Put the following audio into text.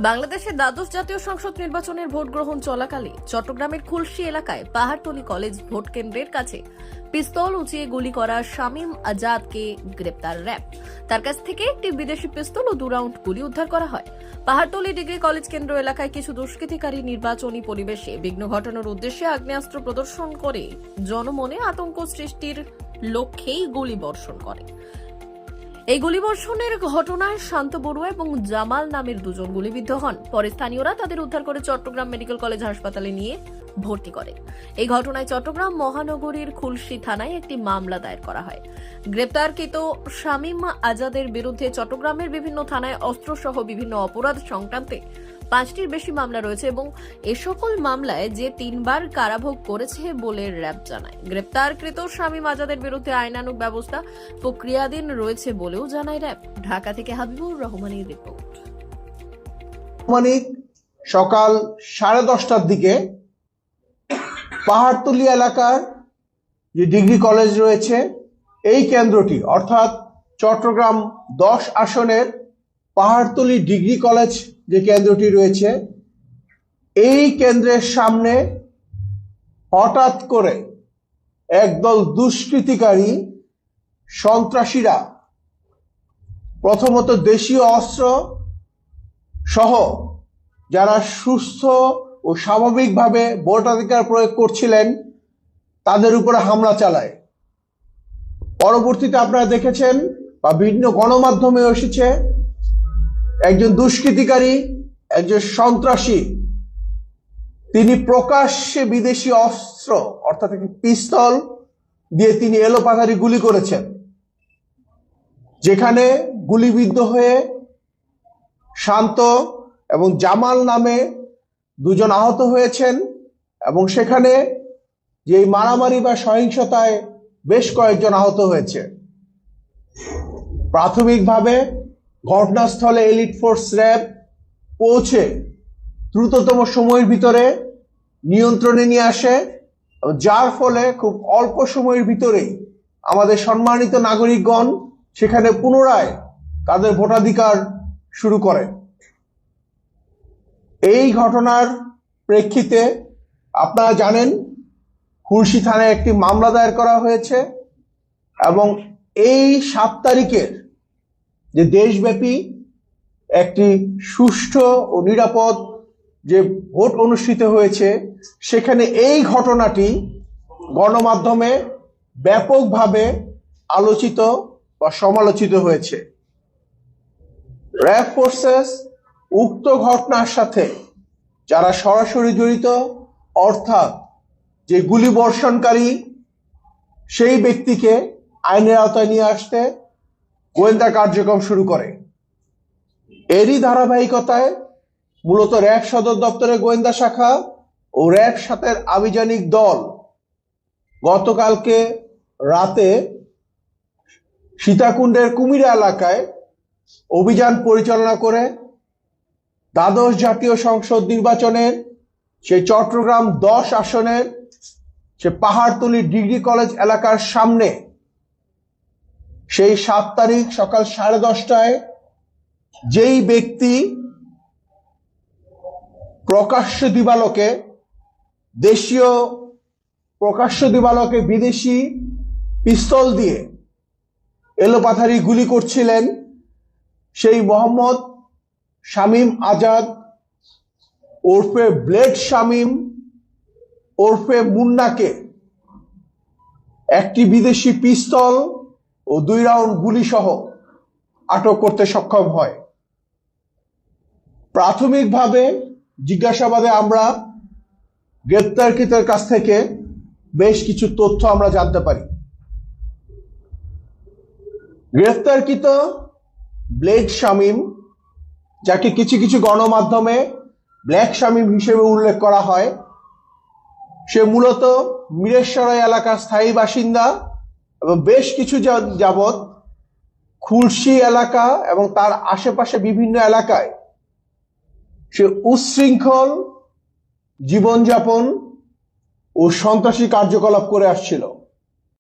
বাংলাদেশের দ্বাদশ জাতীয় সংসদ নির্বাচনের ভোট গ্রহণ চলাকালে চট্টগ্রামের খুলশী এলাকায় পাহাড়তলী কলেজ ভোট কেন্দ্রের কাছে পিস্তল উঁচিয়ে গুলি করা শামীম আজাদকে গ্রেপ্তার র্যাব। তার কাছ থেকে একটি বিদেশি পিস্তল ও 2 রাউন্ড গুলি উদ্ধার করা হয়। পাহাড়তলী ডিগ্রি কলেজ কেন্দ্র এলাকায় কিছু দুষ্কৃতিকারী নির্বাচনী পরিবেশে বিঘ্ন ঘটানোর উদ্দেশ্যে আগ্নেয়াস্ত্র প্রদর্শন করে জনমনে আতঙ্ক সৃষ্টির লক্ষ্যেই গুলি বর্ষণ করে। এই গুলিবর্ষণের ঘটনায় শান্ত বড়ুয়া এবং জামাল নামের 2 জন গুলিবিদ্ধ হন। পরে স্থানীয়রা তাদের উদ্ধার করে চট্টগ্রাম মেডিকেল কলেজ হাসপাতালে নিয়ে ভর্তি করে। এই ঘটনায় চট্টগ্রাম মহানগরীর খুলশী থানায় একটি মামলা দায়ের করা হয়। গ্রেপ্তারকৃত শামীম আজাদের বিরুদ্ধে চট্টগ্রামের বিভিন্ন থানায় অস্ত্রসহ বিভিন্ন অপরাধ সংক্রান্তে 5টির বেশি মামলা রয়েছে এবং এ সকল মামলায় যে 3 বার কারাভোগ করেছে বলে র্যাব জানায়। গ্রেপ্তারকৃত শামীম আজাদের বিরুদ্ধে আইনানুগ ব্যবস্থা প্রক্রিয়াধীন রয়েছে বলেও জানায় র্যাব। ঢাকা থেকে হাবিবুর রহমানের রিপোর্ট। সকাল 10:30টার দিকে পাহাড়তলী এলাকার যে ডিগ্রি কলেজ রয়েছে এই কেন্দ্রটি অর্থাৎ চট্টগ্রাম 10 আসনের পাহাড়তলী ডিগ্রি কলেজ যে কেন্দ্রটি রয়েছে এই কেন্দ্রের সামনে হঠাৎ করে একদল দুষ্কৃতিকারী সন্ত্রাসীরা প্রথমত দেশীয় অস্ত্র সহ যারা সুস্থ ও স্বাভাবিকভাবে ভোটাধিকার প্রয়োগ করছিলেন তাদের উপরে হামলা চালায়। পরবর্তীতে আপনারা দেখেছেন বা বিভিন্ন গণমাধ্যমে এসেছে একজন দুষ্কৃতিকারী একজন সন্ত্রাসী তিনি প্রকাশ্যে বিদেশি অস্ত্র অর্থাৎ একটি পিস্তল দিয়ে তিনি এলোপাথারি গুলি করেছেন, যেখানে গুলিবিদ্ধ হয়ে শান্ত এবং জামাল নামে 2 জন আহত হয়েছেন এবং সেখানে যে মারামারি বা সহিংসতায় বেশ কয়েকজন আহত হয়েছে। প্রাথমিকভাবে ঘটনাস্থলে এলিট ফোর্স র্যাব পৌঁছে দ্রুততম সময়ের ভিতরে নিয়ন্ত্রণে নিয়ে আসে, যার ফলে খুব অল্প সময়ের ভিতরেই আমাদের সম্মানিত নাগরিকগণ সেখানে পুনরায় তাদের ভোটাধিকার শুরু করে। এই ঘটনার প্রেক্ষিতে আপনারা জানেন খুলশী থানায় একটি মামলা দায়ের করা হয়েছে এবং এই 7 তারিখের যে দেশব্যাপী একটি সুষ্ঠু ও নিরাপদ যে ভোট অনুষ্ঠিত হয়েছে সেখানে এই ঘটনাটি গণমাধ্যমে ব্যাপকভাবে আলোচিত বা সমালোচিত হয়েছে। র্যাব ফোর্সেস উক্ত ঘটনার সাথে যারা সরাসরি জড়িত অর্থাৎ যে গুলি বর্ষণকারী সেই ব্যক্তিকে আইনের আওতায় নিয়ে আসতে গোয়েন্দা কার্যক্রম শুরু করে। এরই ধারাবাহিকতায় মূলত র্যাব সদর দপ্তরের গোয়েন্দা শাখা ও র্যাব 7-এর আভিযানিক দল গতকালকে রাতে সীতাকুণ্ডের কুমিরা এলাকায় অভিযান পরিচালনা করে দ্বাদশ জাতীয় সংসদ নির্বাচনের সেই চট্টগ্রাম 10 আসনের সে পাহাড়তলী ডিগ্রি কলেজ এলাকার সামনে সেই 7 তারিখ সকাল 10:30টায় যেই ব্যক্তি প্রকাশ্য দিবালোকে বিদেশি পিস্তল দিয়ে এলোপাথারি গুলি করছিলেন সেই মোহাম্মদ শামীম আজাদ ওরফে ব্লেড শামীম ওরফে মুন্নাকে একটি বিদেশি পিস্তল ও 2 রাউন্ড গুলি সহ আটক করতে সক্ষম হয়। প্রাথমিকভাবে জিজ্ঞাসাবাদে আমরা গ্রেপ্তারকৃতের কাছ থেকে বেশ কিছু তথ্য আমরা জানতে পারি। গ্রেপ্তারকৃত ব্লেড শামীম, যাকে কিছু কিছু গণমাধ্যমে ব্ল্যাক শামীম হিসেবে উল্লেখ করা হয়, সে মূলত মিরেশ্বরাই এলাকার স্থায়ী বাসিন্দা এবং বেশ কিছু যাবৎ খুলশী এলাকা এবং তার আশেপাশে বিভিন্ন এলাকায় সে উচ্ছৃঙ্খল জীবনযাপন ও সন্ত্রাসী কার্যকলাপ করে আসছিল।